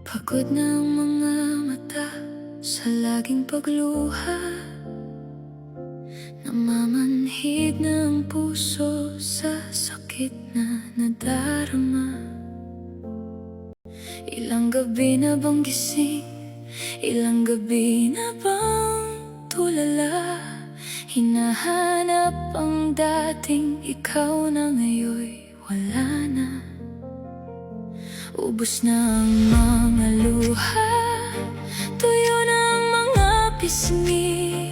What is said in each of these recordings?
Pagod na ang mga mata sa laging pagluha. Namamanhid na ang puso sa sakit na nadarama. Ilang gabi na bang gising, ilang gabi na bang tulala. Hinahanap ang dating ikaw na ngayon wala na. Ubos na ang mga luha, tuyo na ang mga pisngi.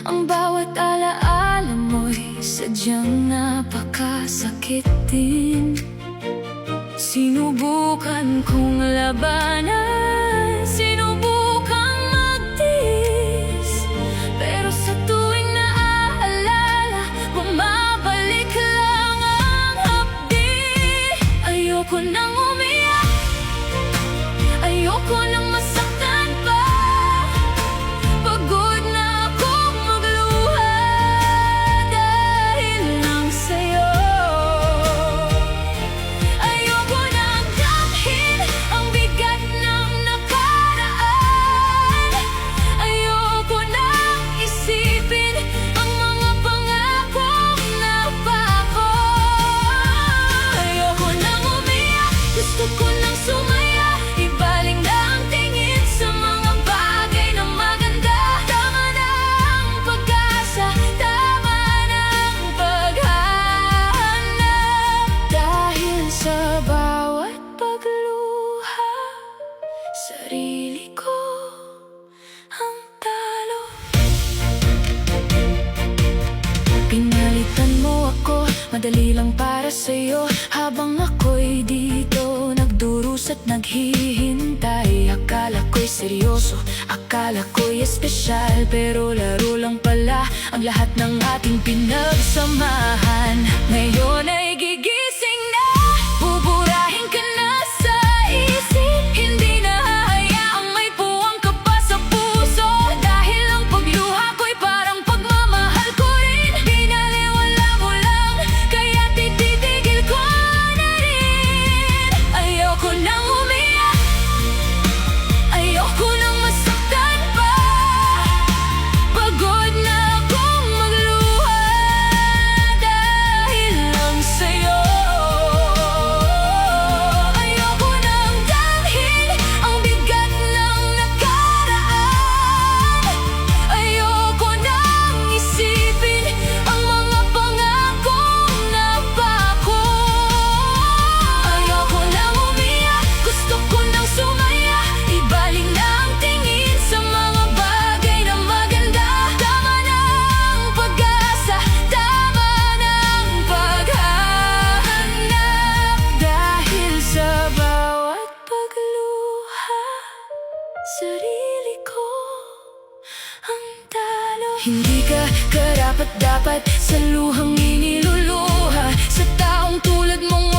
Ang bawat alaala mo'y sadyang napakasakit din. Sinubukan kong labanan, sinubukang magtiis, pero sa tuwing naaalala, bumabalik lang ang hapdi. Ayoko nang umiyak, ayoko nang masaktan pa. Pagod na akong magluha dahil lang sa'yo. Ayoko nang damhin ang bigat ng nakaraan. Ayoko nang isipin ang mga pangakong napako. Ayoko nang umiyak, gusto ko nang sumaya. Ibaling na ang tingin sa mga bagay na maganda. Tama na ang pag-asa, tama na ang paghahanap. Dahil sa bawat pagluha, sarili ko ang talo. Pinalitan mo ako, madali lang para sa'yo. Habang ako'y dito nagdurus at naghihintay. Akala ko'y seryoso, akala ko'y espesyal, pero laro lang pala ang lahat ng ating pinagsamahan. Ngayon ay gigising na, buburahin ka na sa isip. Hindi na hahayaang may puwang ka pa sa puso, dahil ang pagluha ko'y parang pagmamahal ko rin. Binaliwala mo lang, kaya tititigil ko na rin. Ayoko nang umiyak, ayoko nang masaktan pa. Pagod na akong magluha dahil lang sa'yo. Ayoko nang damhin ang bigat ng nakaraan. Ayoko nang isipin ang mga pangakong napako. Ayoko nang umiyak, gusto ko nang sumaya. Ibaling na ang tingin sa mga bagay na maganda. Tama na ang pag-asa, tama na ang paghahanap. Dahil sa bawat pagluha, sarili ko ang talo. Hindi ka karapat-dapat sa luhang iniluluha, sa taong tulad mong